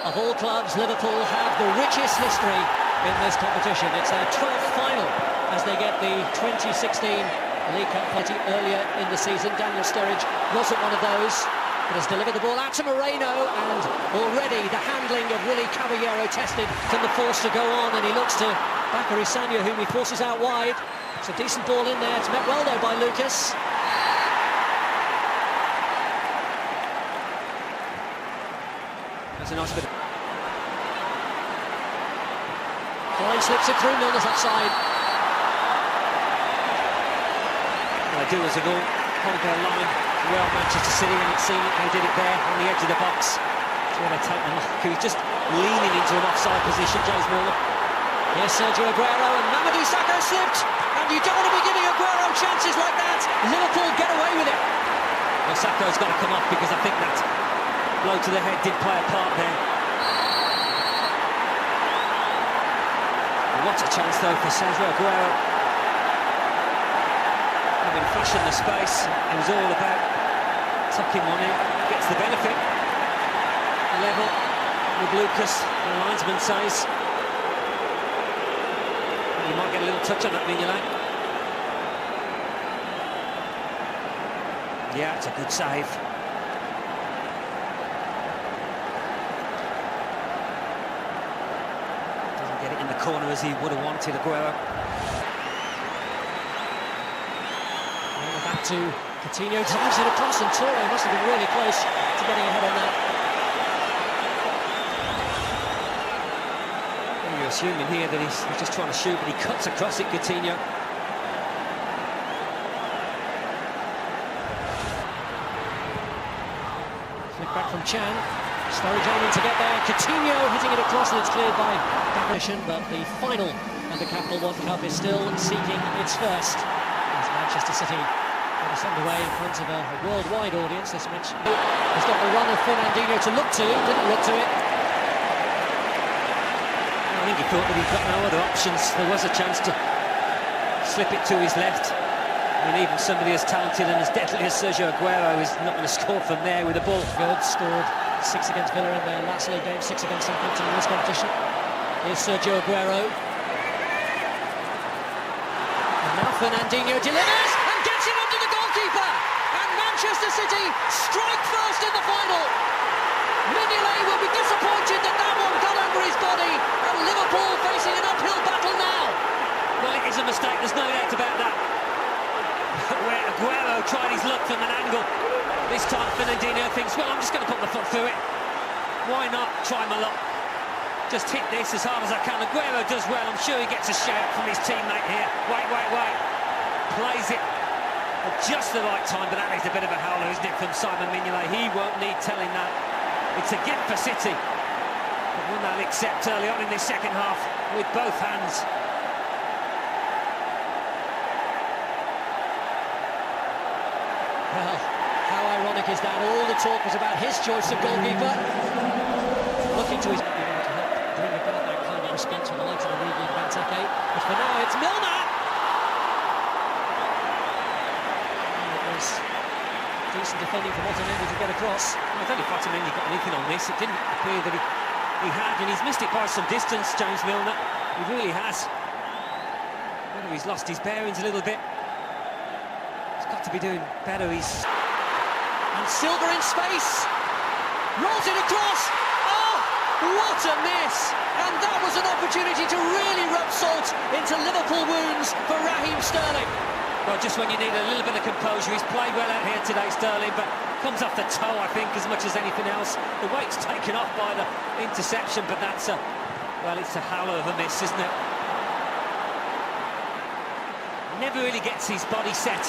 Of all clubs, Liverpool have the richest history in this competition. It's their 12th final as they get the 2016 League Cup party earlier in the season. Daniel Sturridge wasn't one of those, but has delivered the ball out to Moreno, and already the handling of Willy Caballero tested. Can the force to go on, and he looks to Bacary Sagna, whom he forces out wide. It's a decent ball in there. It's met well though by Lucas. That's a nice bit. Line slips it through, Milner's offside. Well, they do as a goal. Hold their line well, Manchester City, and it seemed they did it there on the edge of the box. That's where they take them off. He's just leaning into an offside position, James Milner. Here's Sergio Aguero, and Mamadou Sakho slipped. And you don't want to be giving Aguero chances like that. Liverpool get away with it. Well, Sakho's got to come off, because I think that blow to the head did play a part there. What a chance though for Sergio Aguero. Having fashioned the space, it was all about tucking one in, gets the benefit. Level with Lucas, the linesman says. You might get a little touch on that, Mignolet. Yeah, it's a good save. Get it in the corner as he would have wanted, Aguero. Back to Coutinho, drives it across, and Toure must have been really close to getting ahead on that. Well, you're assuming here that he's just trying to shoot, but he cuts across it, Coutinho. Flick back from Chan. Sturridge aiming to get there, Coutinho hitting it across, and it's cleared by Bacary. But the final of the Capital One Cup is still seeking its first, as Manchester City get us underway in front of a worldwide audience. This match has got the run of Fernandinho to look to, didn't look to it. I think he thought that he'd got no other options. There was a chance to slip it to his left. I mean, even somebody as talented and as deadly as Sergio Aguero is not going to score from there with the ball. Good, scored 6 against Villa in their last league game, 6 against Southampton in this competition. Here's Sergio Aguero. And now Fernandinho delivers and gets it under the goalkeeper. And Manchester City strike first in the final. Mignolet will be disappointed that that one got under his body. And Liverpool facing an uphill battle now. Well, it is a mistake, there's no doubt about that. Where Aguero tried his luck from an angle. This time Fernandinho thinks, well, I'm just going to put my foot through it. Why not try my luck? Just hit this as hard as I can. Aguero does well. I'm sure he gets a shout from his teammate here. Wait. Plays it at just the right time, but that is a bit of a howler, isn't it, from Simon Mignolet? He won't need telling that. It's a gift for City. But one they'll accept early on in this second half with both hands. Well, how ironic is that? All the talk was about his choice of goalkeeper. Looking to his... to help bring about that kind of response from the likes of Origi and Benteke. But for now, it's Milner! And it was decent defending from Otamendi to get across. I don't know if Otamendi got anything on this. It didn't appear that he had, and he's missed it by some distance, James Milner. He really has. Whether he's lost his bearings a little bit. Got to be doing better. He's... And Silva in space, rolls it across. Oh, what a miss! And that was an opportunity to really rub salt into Liverpool wounds for Raheem Sterling. Well, just when you need a little bit of composure. He's played well out here today, Sterling, but comes off the toe, I think, as much as anything else. The weight's taken off by the interception, but that's a... well, it's a howler of a miss, isn't it? Never really gets his body set.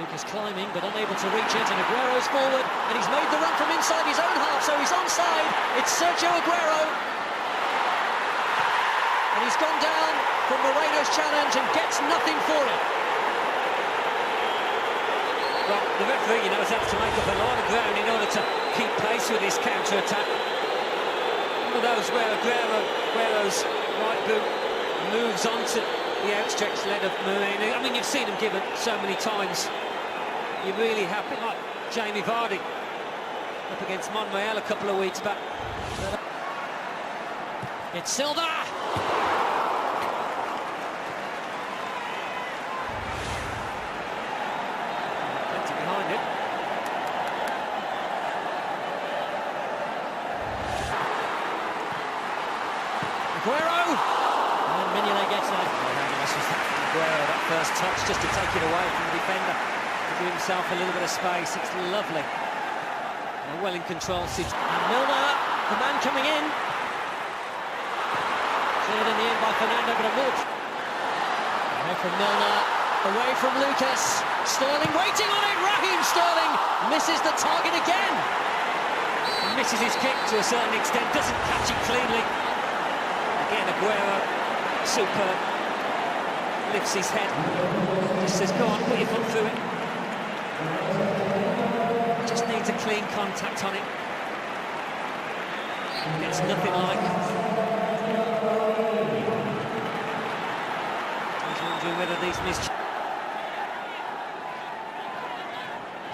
Lucas climbing, but unable to reach it, and Aguero's forward, and he's made the run from inside his own half, so he's onside. It's Sergio Aguero. And he's gone down from Moreno's challenge and gets nothing for it. Well, the referee, has had to make up a lot of ground in order to keep pace with his counter-attack. One of those where Aguero's right boot moves onto the outstretched leg of Moreno. I mean, you've seen him given so many times. You really have, like Jamie Vardy up against Monreal a couple of weeks back. It's Silva! Plenty behind it. Aguero! And Mignolet gets that. Oh, how nice was that from Aguero, that first touch, just to take it away from the defender, to give himself a little bit of space. It's lovely. A well in control situation. Milner, the man coming in. Cleared in the end by Fernando, but a move. Away from Milner, away from Lucas. Sterling waiting on it. Raheem Sterling misses the target again. He misses his kick to a certain extent, doesn't catch it cleanly. Again, Aguero, superb. Lifts his head. Just says, go on, put your foot through it. Just needs a clean contact on it. Gets nothing like. He's wondering whether these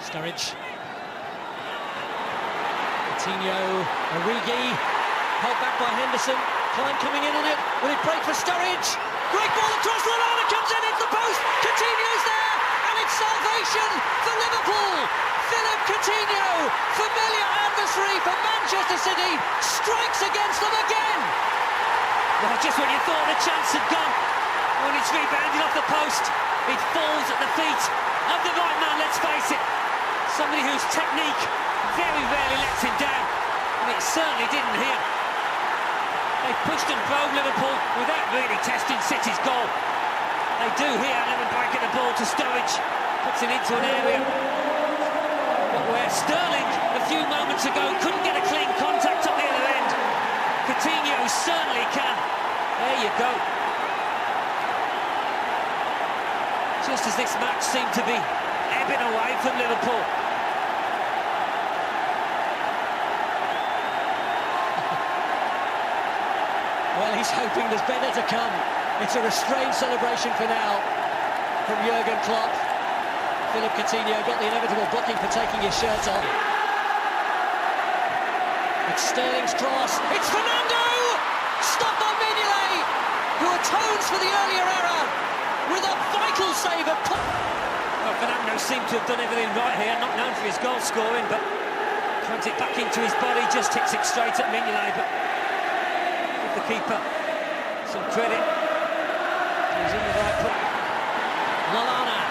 Sturridge. Coutinho, Origi, held back by Henderson. Klein coming in on it. Will it break for Sturridge? Great ball across. Lallana comes in into the post. Coutinho's there, and it's salvation for Liverpool. Philippe Coutinho, familiar adversary for Manchester City, strikes against them again. Well, just when you thought the chance had gone, when it's rebounded off the post, it falls at the feet of the right man, let's face it. Somebody whose technique very rarely lets him down, and it certainly didn't here. They pushed and drove Liverpool without really testing City's goal. They do here, and then breaking the ball to Sturridge, puts it into an area where Sterling, a few moments ago, couldn't get a clean contact on the other end. Coutinho certainly can. There you go. Just as this match seemed to be ebbing away from Liverpool. Well, he's hoping there's better to come. It's a restrained celebration for now from Jurgen Klopp. Philippe Coutinho got the inevitable booking for taking his shirt off. It's Sterling's cross. It's Fernando! Stopped by Mignolet, who atones for the earlier error with a vital save of... Well, Fernando seemed to have done everything right here, not known for his goal scoring, but runs it back into his body, just hits it straight at Mignolet, but give the keeper some credit. He's in the right foot. Lallana.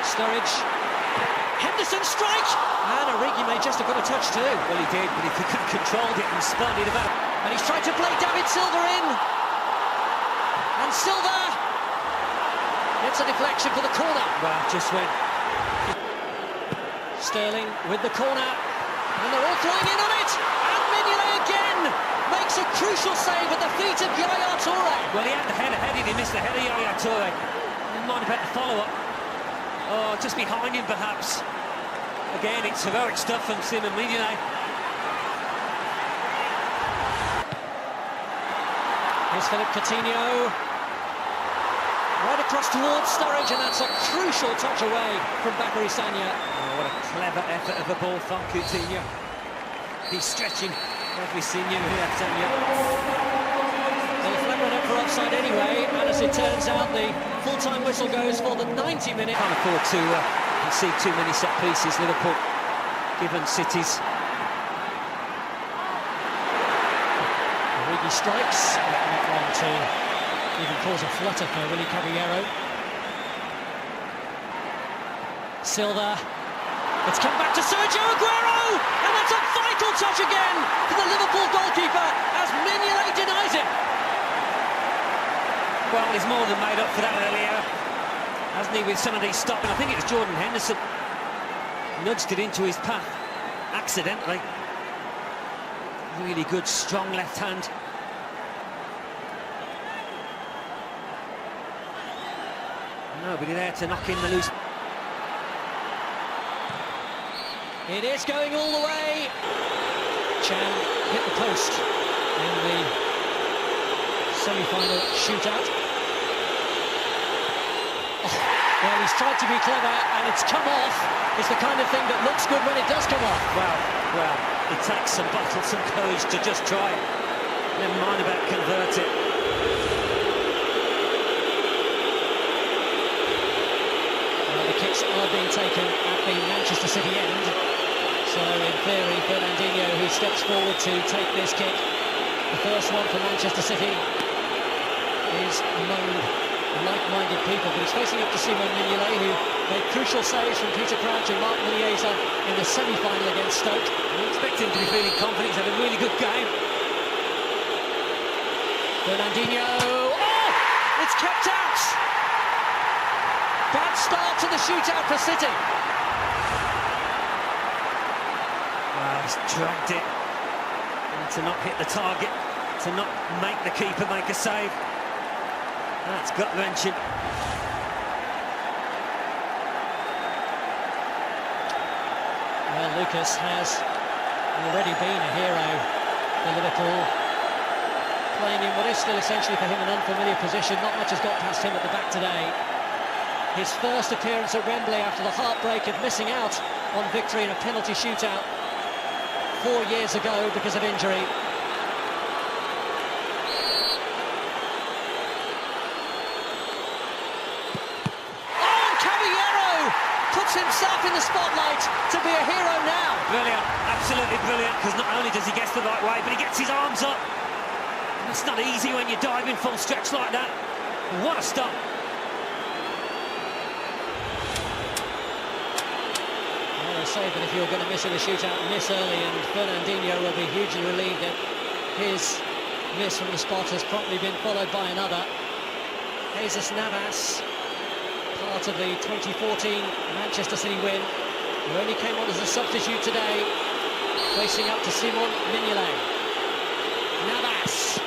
Sturridge. Henderson strike! And Origi may just have got a touch too. Well, he did, but he could have controlled it and spun it about. And he's tried to play David Silva in. And Silva gets a deflection for the corner. Well, just went. Sterling with the corner. And they're all flying in on it. And Mignolet again makes a crucial save at the feet of Yaya Toure. Well, he had the header headed, he missed the header, Yaya Toure. He might have had the follow-up. Oh, just behind him, perhaps. Again, it's heroic stuff from Simon Mignolet. Here's Philippe Coutinho. Right across towards Sturridge, and that's a crucial touch away from Bakary Sagna. Oh, what a clever effort of the ball from Coutinho. He's stretching every sinew here, Sagna. Well, the flag went up for offside anyway, and as it turns out, the full-time whistle goes for the 90 minute. Can't afford to concede too many set pieces, Liverpool, given City's. Origi strikes, not one to even cause a flutter for Willy Caballero. Silva. It's come back to Sergio Aguero, and that's a vital touch again for the Liverpool goalkeeper as Mignolet denies him. Well, he's more than made up for that earlier, hasn't he, with some of these stops. I think it was Jordan Henderson nudged it into his path accidentally. Really good, strong left hand. Nobody there to knock in the loose. It is going all the way. Chan hit the post in the semi-final shootout. Oh, Well, he's tried to be clever, and it's come off. It's the kind of thing that looks good when it does come off. Well, it takes some bottle, some courage to just try it. Never mind about convert it. Well, the kicks are being taken at the Manchester City end. So, in theory, Fernandinho, who steps forward to take this kick, the first one for Manchester City, is among like-minded people, but he's facing up to Simon Mignolet, who made crucial saves from Peter Crouch and Marc Muniesa in the semi-final against Stoke. You expect him to be feeling confident. He's had a really good game. Fernandinho, oh! It's kept out! Bad start to the shootout for City. Well, he's dragged it, and to not hit the target, to not make the keeper make a save. That's gut-wrenching. Well, Lucas has already been a hero for Liverpool, playing in what is still essentially for him an unfamiliar position. Not much has got past him at the back today. His first appearance at Wembley after the heartbreak of missing out on victory in a penalty shootout 4 years ago because of injury. Himself in the spotlight to be a hero now. Brilliant, absolutely brilliant, because not only does he get the right way, but he gets his arms up. And it's not easy when you're diving full stretch like that. And what a stop. Well, they say that if you're going to miss in a shootout, miss early, and Fernandinho will be hugely relieved that his miss from the spot has promptly been followed by another. Jesus Navas, part of the 2014 Manchester City win, who only came on as a substitute today, facing up to Simon Mignolet. Navas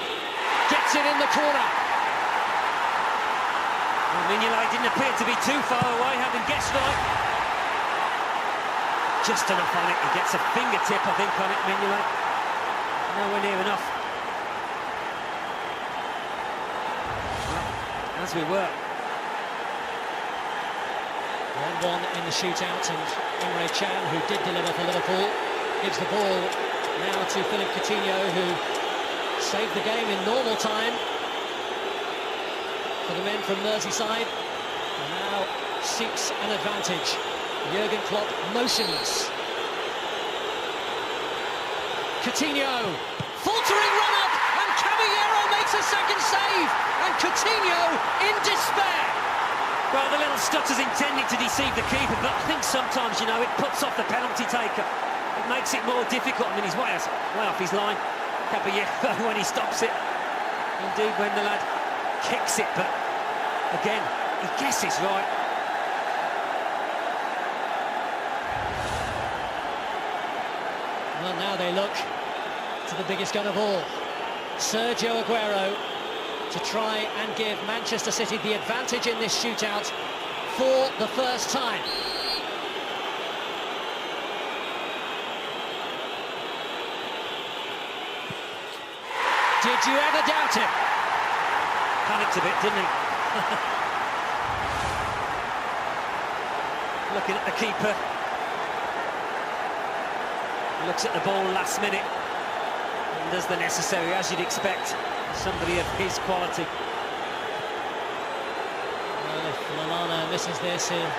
gets it in the corner. Well, Mignolet didn't appear to be too far away, having guessed right. Just enough on it. He gets a fingertip, I think, on it, Mignolet. Nowhere near enough. Well, as we were. 1-1 in the shootout, and Emre Can, who did deliver for Liverpool, gives the ball now to Philippe Coutinho, who saved the game in normal time for the men from Merseyside, and now seeks an advantage. Jurgen Klopp motionless. Coutinho, faltering run-up, and Caballero makes a second save, and Coutinho in despair. Well, the little stutter's intended to deceive the keeper, but I think sometimes, you know, it puts off the penalty taker. It makes it more difficult. I mean, he's way off his line. Caballero, when he stops it. Indeed, when the lad kicks it, but again, he guesses right. Well, now they look to the biggest gun of all, Sergio Aguero, to try and give Manchester City the advantage in this shootout for the first time. Did you ever doubt him? Panicked a bit, didn't he? Looking at the keeper. Looks at the ball last minute and does the necessary, as you'd expect. Somebody of his quality. Well, if Lallana misses this, he'll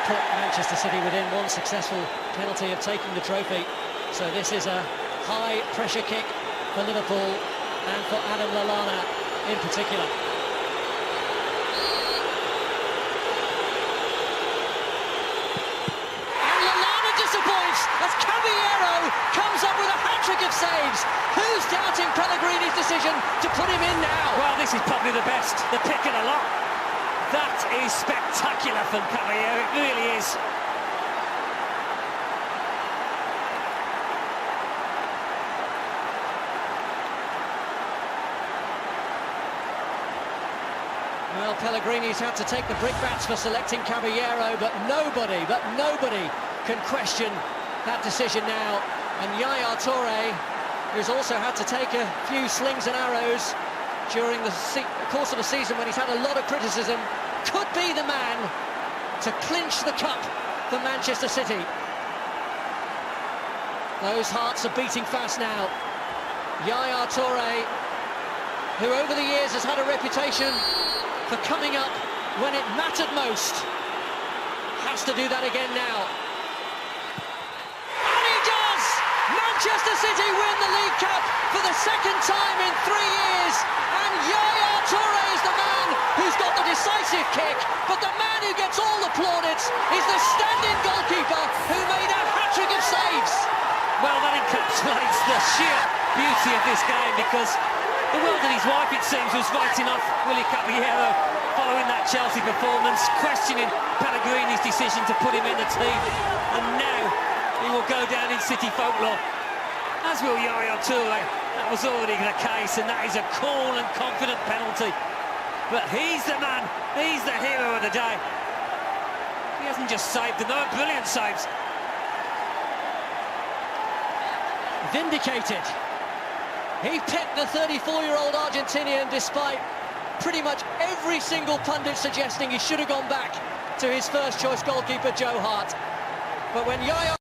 put Manchester City within one successful penalty of taking the trophy. So this is a high-pressure kick for Liverpool and for Adam Lallana in particular. And Lallana disappoints as Caballero comes up with a hat-trick of saves. Who's doubting Pellegrini's decision to put him in now? Well, this is probably the best, the pick of the lot. That is spectacular from Caballero, it really is. Well, Pellegrini's had to take the brickbats for selecting Caballero, but nobody can question that decision now. And Yaya Toure, who's also had to take a few slings and arrows during the course of a season when he's had a lot of criticism, could be the man to clinch the cup for Manchester City. Those hearts are beating fast now. Yaya Toure, who over the years has had a reputation for coming up when it mattered most, has to do that again now. And he does! Manchester City win the League Cup for the second time in 3 years, and Yaya Toure is the man who's got the decisive kick, but the man who gets all the plaudits is the stand-in goalkeeper who made a hat-trick of saves. Well, that encapsulates the sheer beauty of this game, because the world and his wife, it seems, was writing off Willy Caballero following that Chelsea performance, questioning Pellegrini's decision to put him in the team, and now he will go down in City folklore, as will Yaya Toure. That was already the case, and that is a cool and confident penalty. But he's the man, he's the hero of the day. He hasn't just saved them, they were brilliant saves. Vindicated. He picked the 34-year-old Argentinian despite pretty much every single pundit suggesting he should have gone back to his first choice goalkeeper, Joe Hart. But when Yaya